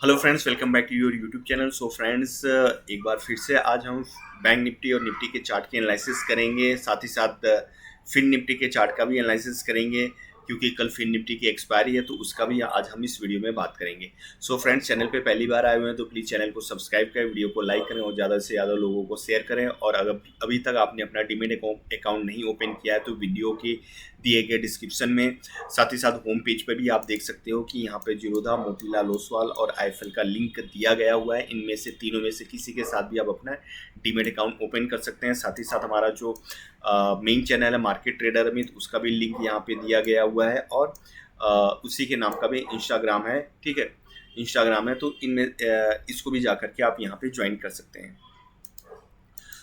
Hello friends, welcome back to your YouTube channel. So friends, एक बार फिर से आज हम बैंक निफ्टी और निफ्टी के चार्ट की एनालिसिस करेंगे। साथ ही साथ फिन निफ्टी के चार्ट का भी एनालिसिस करेंगे, क्योंकि कल फिन निफ्टी की एक्सपायरी है, तो उसका भी आज हम इस वीडियो में बात करेंगे। सो फ्रेंड्स, चैनल पे पहली बार आए हुए हैं तो प्लीज़ चैनल को सब्सक्राइब करें, वीडियो को लाइक करें और ज़्यादा से ज़्यादा लोगों को शेयर करें। और अगर अभी तक आपने अपना डीमैट अकाउंट नहीं ओपन किया है तो वीडियो के दिए गए डिस्क्रिप्शन में, साथ ही साथ होम पेज पर भी आप देख सकते हो कि यहाँ पे जीरोधा, मोतीलाल ओसवाल और आईएफएल का लिंक दिया गया हुआ है। इनमें से तीनों में से किसी के साथ भी आप अपना डीमैट अकाउंट ओपन कर सकते हैं। साथ ही साथ हमारा जो मेन चैनल है मार्केट ट्रेडर अमित, उसका भी लिंक यहाँ पे दिया गया हुआ है। और उसी के नाम का भी इंस्टाग्राम है, ठीक है, इंस्टाग्राम है, तो इनमें इसको भी जा करके आप यहाँ पे ज्वाइन कर सकते हैं।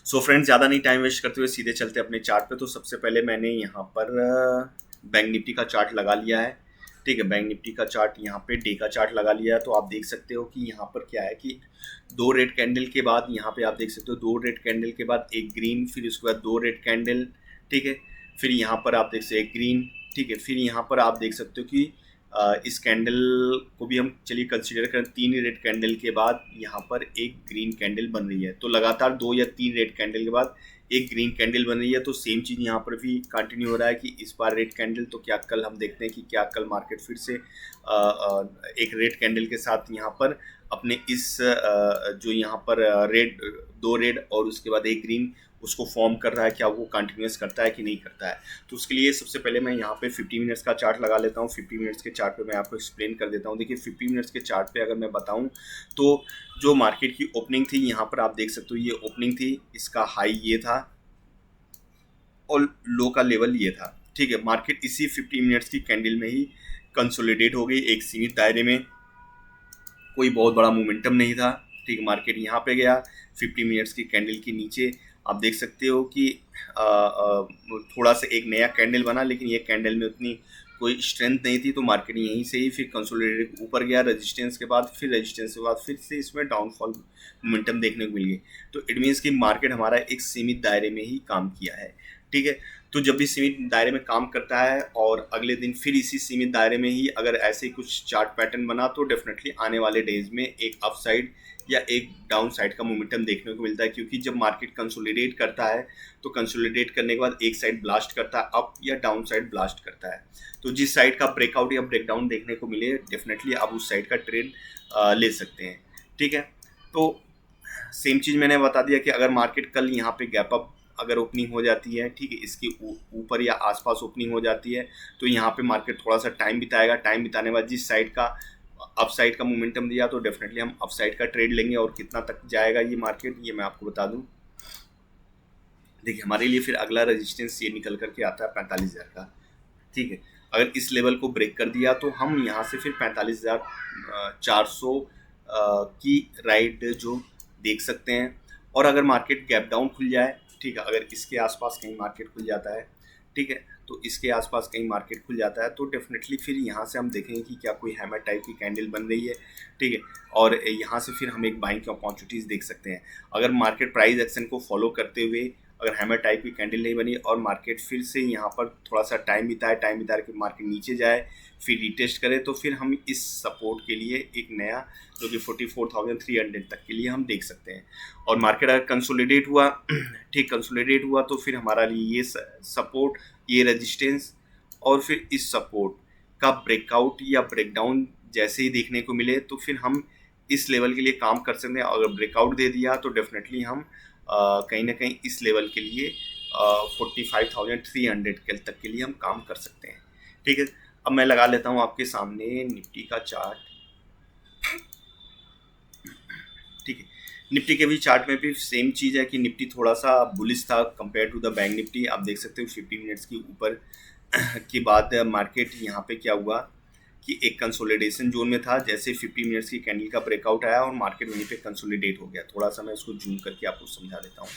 सो फ्रेंड्स, ज़्यादा नहीं टाइम वेस्ट करते हुए सीधे चलते अपने चार्ट पे। तो सबसे पहले मैंने यहाँ पर बैंक निफ्टी का चार्ट लगा लिया है, ठीक है। बैंक निफ्टी का चार्ट यहाँ पे डे का चार्ट लगा लिया है। तो आप देख सकते हो कि यहाँ पर क्या है कि दो रेड कैंडल के बाद यहाँ पे आप देख सकते हो दो रेड कैंडल के बाद एक ग्रीन, फिर उसके बाद दो रेड कैंडल, ठीक है। फिर यहाँ पर आप देख सकते एक ग्रीन, ठीक है। फिर यहाँ पर आप देख सकते हो कि इस कैंडल को भी हम चलिए कंसीडर करें, तीन रेड कैंडल के बाद यहाँ पर एक ग्रीन कैंडल बन रही है। तो लगातार दो या तीन रेड कैंडल के बाद एक ग्रीन कैंडल बन रही है। तो सेम चीज़ यहाँ पर भी कंटिन्यू हो रहा है कि इस बार रेड कैंडल, तो क्या कल हम देखते हैं कि क्या कल मार्केट फिर से एक रेड कैंडल के साथ यहाँ पर अपने इस जो यहाँ पर रेड, दो रेड और उसके बाद एक ग्रीन, उसको फॉर्म कर रहा है, क्या वो कंटिन्यूस करता है कि नहीं करता है। तो उसके लिए सबसे पहले मैं यहाँ पे 50 मिनट्स का चार्ट लगा लेता हूँ। 50 मिनट्स के चार्ट पे मैं आपको एक्सप्लेन कर देता हूँ। देखिए 50 मिनट्स के चार्ट पे अगर मैं बताऊँ तो जो मार्केट की ओपनिंग थी, यहाँ पर आप देख सकते हो ये ओपनिंग थी, इसका हाई ये था और लो का लेवल ये था, ठीक है। मार्केट इसी 50 मिनट्स की कैंडल में ही कंसोलिडेट हो गई, एक सीमित दायरे में, कोई बहुत बड़ा मोमेंटम नहीं था, ठीक है। मार्केट यहाँ पे गया 50 मिनट्स की कैंडल के नीचे, आप देख सकते हो कि थोड़ा सा एक नया कैंडल बना, लेकिन ये कैंडल में उतनी कोई स्ट्रेंथ नहीं थी। तो मार्केट यहीं से ही फिर कंसोलिडेट ऊपर गया रेजिस्टेंस के बाद, फिर रेजिस्टेंस के बाद फिर से इसमें डाउनफॉल मोमेंटम देखने को मिल गई। तो इट मीन्स कि मार्केट हमारा एक सीमित दायरे में ही काम किया है, ठीक है। तो जब भी सीमित दायरे में काम करता है और अगले दिन फिर इसी सीमित दायरे में ही अगर ऐसे ही कुछ चार्ट पैटर्न बना, तो डेफिनेटली आने वाले डेज में एक अप साइड या एक डाउन साइड का मोमेंटम देखने को मिलता है। क्योंकि जब मार्केट कंसोलिडेट करता है तो कंसोलिडेट करने के बाद एक साइड ब्लास्ट करता है अप या डाउन साइड ब्लास्ट करता है। तो जिस साइड का ब्रेकआउट या ब्रेकडाउन देखने को मिले, डेफिनेटली आप उस साइड का ट्रेड ले सकते हैं, ठीक है। तो सेम चीज़ मैंने बता दिया कि अगर मार्केट कल यहाँ पे गैप अप अगर ओपनिंग हो जाती है, ठीक है, इसके ऊपर या आसपास ओपनिंग हो जाती है, तो यहाँ पे मार्केट थोड़ा सा टाइम बिताएगा। टाइम बिताने के बाद जिस साइड का अप साइड का मोमेंटम दिया, तो डेफिनेटली हम अप साइड का ट्रेड लेंगे। और कितना तक जाएगा ये मार्केट, ये मैं आपको बता दूं। देखिए हमारे लिए फिर अगला रेजिस्टेंस ये निकल करके आता है 45,000 का, ठीक है। अगर इस लेवल को ब्रेक कर दिया तो हम यहाँ से फिर 45,400 की राइट जो देख सकते हैं। और अगर मार्केट गैप डाउन खुल जाए, ठीक है, अगर इसके आसपास कहीं मार्केट खुल जाता है, ठीक है, तो इसके आसपास कहीं मार्केट खुल जाता है, तो डेफिनेटली फिर यहाँ से हम देखेंगे कि क्या कोई हैमर टाइप की कैंडल बन रही है, ठीक है। और यहाँ से फिर हम एक बाइंग की अपॉर्चुनिटीज़ देख सकते हैं। अगर मार्केट प्राइस एक्शन को फॉलो करते हुए अगर हैमर टाइप की कैंडल नहीं बनी और मार्केट फिर से यहाँ पर थोड़ा सा टाइम बिताए, टाइम बिता के मार्केट नीचे जाए, फिर रिटेस्ट करे, तो फिर हम इस सपोर्ट के लिए एक नया जो कि 44,300 तक के लिए हम देख सकते हैं। और मार्केट अगर कंसोलिडेट हुआ, ठीक, कंसोलिडेट हुआ, तो फिर हमारा लिए ये सपोर्ट, ये रेजिस्टेंस और फिर इस सपोर्ट का ब्रेकआउट या ब्रेकडाउन जैसे ही देखने को मिले, तो फिर हम इस लेवल के लिए काम कर सकते हैं। अगर ब्रेकआउट दे दिया तो डेफिनेटली हम कहीं ना कहीं इस लेवल के लिए 45,300 तक के लिए हम काम कर सकते हैं, ठीक है। अब मैं लगा लेता हूँ आपके सामने निफ्टी का चार्ट, ठीक है। निफ्टी के भी चार्ट में भी सेम चीज़ है कि निफ्टी थोड़ा सा बुलिश था compare to the bank nifty. आप देख सकते हो 50 मिनट्स की ऊपर के बाद मार्केट यहाँ पे क्या हुआ कि एक कंसोलिडेशन जोन में था। जैसे 50 मिनट्स की कैंडल का ब्रेकआउट आया और मार्केट वहीं पे कंसोलिडेट हो गया। थोड़ा सा मैं इसको जूम करके आपको समझा देता हूँ।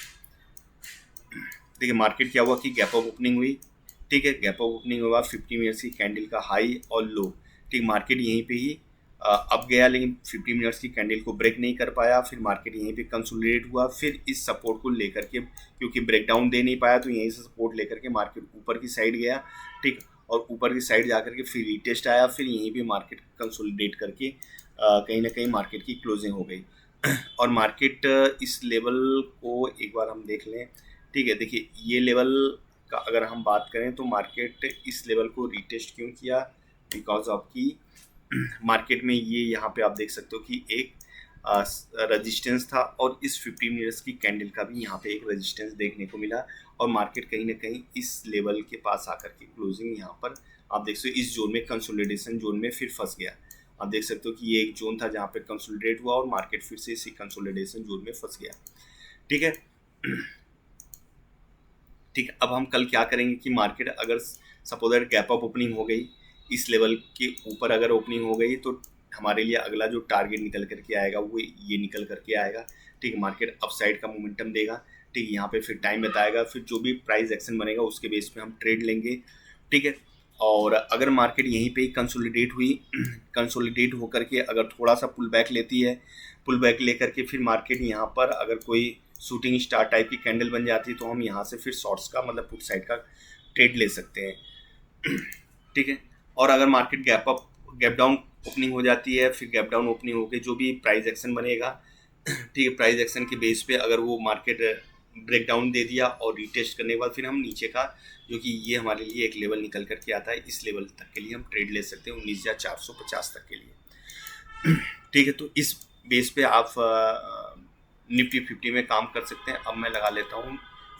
देखिए मार्केट क्या हुआ कि गैप अप ओपनिंग हुई, ठीक है। गैप अप ओपनिंग हुआ 50 मिनट्स की कैंडल का हाई और लो, ठीक। मार्केट यहीं पे ही अब गया, लेकिन 50 मिनट्स की कैंडल को ब्रेक नहीं कर पाया। फिर मार्केट यहीं पे कंसोलिडेट हुआ, फिर इस सपोर्ट को लेकर के, क्योंकि ब्रेकडाउन दे नहीं पाया, तो यहीं से सपोर्ट लेकर के मार्केट ऊपर की साइड गया, ठीक। और ऊपर की साइड जा करके फिर रीटेस्ट आया, फिर यहीं पे मार्केट कंसोलिडेट करके कहीं ना कहीं मार्केट की क्लोजिंग हो गई। और मार्केट इस लेवल को एक बार हम देख लें। ठीक है, देखिए ये लेवल का अगर हम बात करें तो मार्केट इस लेवल को रीटेस्ट क्यों किया, बिकॉज ऑफ की मार्केट में ये यहाँ पे आप देख सकते हो कि एक रजिस्टेंस था, और इस 15 मिनट्स की कैंडल का भी यहाँ पे एक रजिस्टेंस देखने को मिला, और मार्केट कहीं ना कहीं इस लेवल के पास आकर के क्लोजिंग यहाँ पर आप देख सकते हो इस जोन में, कंसोलिडेशन जोन में फिर फंस गया। आप देख सकते हो कि ये एक जोन था जहाँ पे कंसोलिडेट हुआ और मार्केट फिर से इसी कंसोलिडेशन जोन में फंस गया। ठीक है, ठीक है। अब हम कल क्या करेंगे कि मार्केट अगर suppose that gap up opening हो गई, इस लेवल के ऊपर अगर ओपनिंग हो गई, तो हमारे लिए अगला जो टारगेट निकल करके आएगा वो ये निकल करके आएगा। ठीक है, मार्केट अपसाइड का मोमेंटम देगा। ठीक है, यहाँ पे फिर टाइम बताएगा, फिर जो भी प्राइस एक्शन बनेगा उसके बेस पे हम ट्रेड लेंगे। ठीक है, और अगर मार्केट यहीं पे ही कंसोलिडेट हुई, कंसोलिडेट होकर के अगर थोड़ा सा पुल बैक लेती है, पुल बैक लेकर के फिर मार्केट यहाँ पर अगर कोई शूटिंग स्टार टाइप की कैंडल बन जाती है, तो हम यहाँ से फिर शॉर्ट्स का मतलब पुट साइड का ट्रेड ले सकते हैं। ठीक है, और अगर मार्केट गैप डाउन ओपनिंग हो जाती है, फिर गैप डाउन ओपनिंग होकर जो भी प्राइस एक्शन बनेगा, ठीक है, प्राइस एक्शन के बेस पे अगर वो मार्केट ब्रेक डाउन दे दिया और रीटेस्ट करने के बाद फिर हम नीचे का, जो कि ये हमारे लिए एक लेवल निकल करके आता है, इस लेवल तक के लिए हम ट्रेड ले सकते हैं 19,450 तक के लिए। ठीक है, तो इस बेस पे आप निफ्टी 50 में काम कर सकते हैं। अब मैं लगा लेता हूँ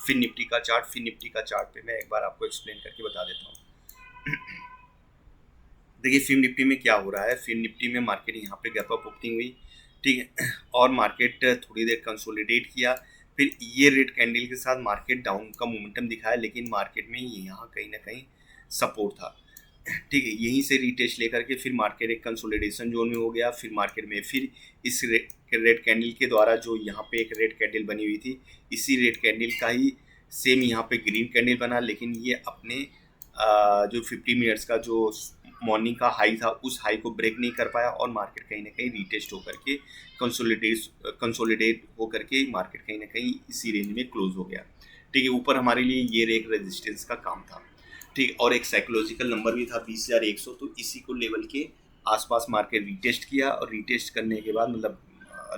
फिन निफ्टी का चार्ट। फिन निफ्टी का चार्ट पे मैं एक बार आपको एक्सप्लेन करके बता देता हूँ। देखिए फिन निफ्टी में क्या हो रहा है। फिन निफ्टी में मार्केट यहाँ पे गैप अप ओपनिंग हुई, ठीक है, और मार्केट थोड़ी देर कंसोलिडेट किया, फिर ये रेड कैंडल के साथ मार्केट डाउन का मोमेंटम दिखाया, लेकिन मार्केट में यहाँ कहीं ना कहीं सपोर्ट था। ठीक है, यहीं से रीटेस्ट लेकर के फिर मार्केट एक कंसोलिडेशन जोन में हो गया। फिर मार्केट में फिर इस रेड कैंडल के द्वारा जो यहाँ पे एक रेड कैंडल बनी हुई थी, इसी रेड कैंडल का ही सेम यहाँ पे ग्रीन कैंडल बना, लेकिन ये अपने जो 50 मिनट्स का जो मॉर्निंग का हाई था उस हाई को ब्रेक नहीं कर पाया, और मार्केट कहीं ना कहीं रीटेस्ट होकर के कंसोलिडेट होकर के मार्केट कहीं ना कहीं इसी रेंज में क्लोज हो गया। ठीक है, ऊपर हमारे लिए ये एक रेजिस्टेंस का काम था। ठीक, और एक साइकोलॉजिकल नंबर भी था 20,100, तो इसी को लेवल के आसपास मार्केट रीटेस्ट किया, और रीटेस्ट करने के बाद मतलब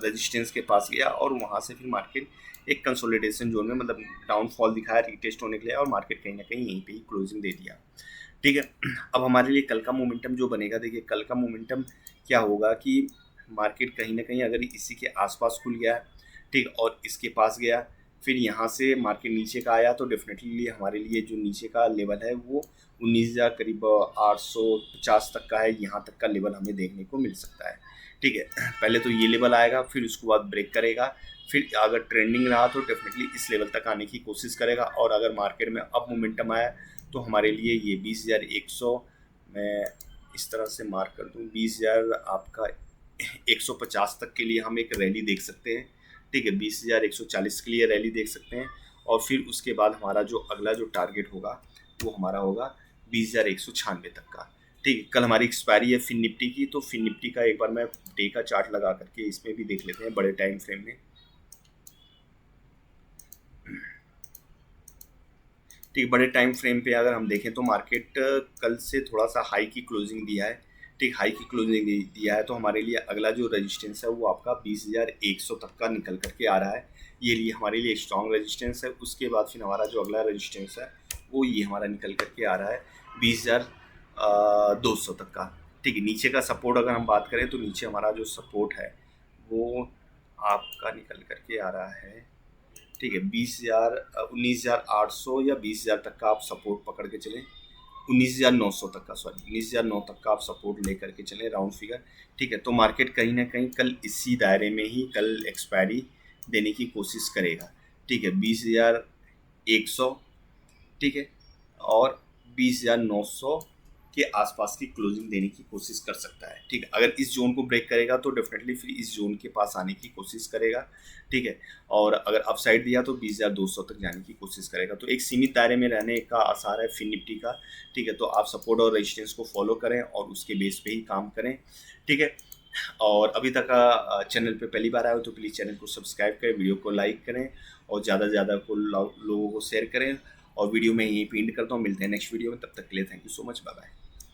रेजिस्टेंस के पास गया, और वहाँ से फिर मार्केट एक कंसोलिडेशन जोन में मतलब डाउनफॉल दिखाया रीटेस्ट होने के लिए, और मार्केट कहीं ना कहीं यहीं पे ही क्लोजिंग दे दिया। ठीक है, अब हमारे लिए कल का मोमेंटम जो बनेगा, देखिए कल का मोमेंटम क्या होगा कि मार्केट कहीं ना कहीं अगर इसी के आसपास खुल गया, ठीक, और इसके पास गया, फिर यहाँ से मार्केट नीचे का आया, तो डेफिनेटली हमारे लिए जो नीचे का लेवल है वो 19,000 करीब 850 तक का है। यहाँ तक का लेवल हमें देखने को मिल सकता है। ठीक है, पहले तो ये लेवल आएगा, फिर उसके बाद ब्रेक करेगा, फिर अगर ट्रेंडिंग रहा तो डेफिनेटली इस लेवल तक आने की कोशिश करेगा, और अगर मार्केट में अप मोमेंटम आया तो हमारे लिए ये 20,100 मैं इस तरह से मार्क कर दूँ, 20,000 आपका 150 तक के लिए हम एक रैली देख सकते हैं। ठीक है, 20,140 के लिए रैली देख सकते हैं, और फिर उसके बाद हमारा जो अगला जो टारगेट होगा वो हमारा होगा 20,196 तक का। ठीक है, कल हमारी एक्सपायरी है फिन निफ्टी की, तो फिन निफ्टी का एक बार मैं डे का चार्ट लगा करके इसमें भी देख लेते हैं बड़े टाइम फ्रेम में। ठीक, बड़े टाइम फ्रेम पे अगर हम देखें तो मार्केट कल से थोड़ा सा हाई की क्लोजिंग दिया है। ठीक, हाई की क्लोजिंग दिया है, तो हमारे लिए अगला जो रेजिस्टेंस है वो आपका 20,100 तक का निकल करके आ रहा है। ये लिए हमारे लिए स्ट्रॉन्ग रेजिस्टेंस है। उसके बाद फिर हमारा जो अगला रेजिस्टेंस है वो ये हमारा निकल करके आ रहा है 20,200 तक का। ठीक है, नीचे का सपोर्ट अगर हम बात करें तो नीचे हमारा जो सपोर्ट है वो आपका निकल करके आ रहा है, ठीक है, 19,800 या 20,000 तक का आप सपोर्ट पकड़ के चलें, 19,900 तक का, सॉरी 19,900 तक का आप सपोर्ट लेकर के चलें राउंड फिगर। ठीक है, तो मार्केट कहीं ना कहीं कल इसी दायरे में ही कल एक्सपायरी देने की कोशिश करेगा। ठीक है, 20,100, ठीक है, और 20,900 के आसपास की क्लोजिंग देने की कोशिश कर सकता है। ठीक है, अगर इस जोन को ब्रेक करेगा तो डेफिनेटली फिर इस जोन के पास आने की कोशिश करेगा। ठीक है, और अगर अपसाइड दिया तो 20,200 तक जाने की कोशिश करेगा। तो एक सीमित दायरे में रहने का आसार है फिन निफ्टी का। ठीक है, तो आप सपोर्ट और रेजिस्टेंस को फॉलो करें और उसके बेस पे ही काम करें। ठीक है, और अभी तक चैनल पे पहली बार आए हो तो प्लीज़ चैनल को सब्सक्राइब करें, वीडियो को लाइक करें, और ज़्यादा से ज़्यादा को लोगों को शेयर करें, और वीडियो में यहीं पे एंड करता हूँ। मिलते हैं नेक्स्ट वीडियो में, तब तक के लिए thank you so much, bye bye.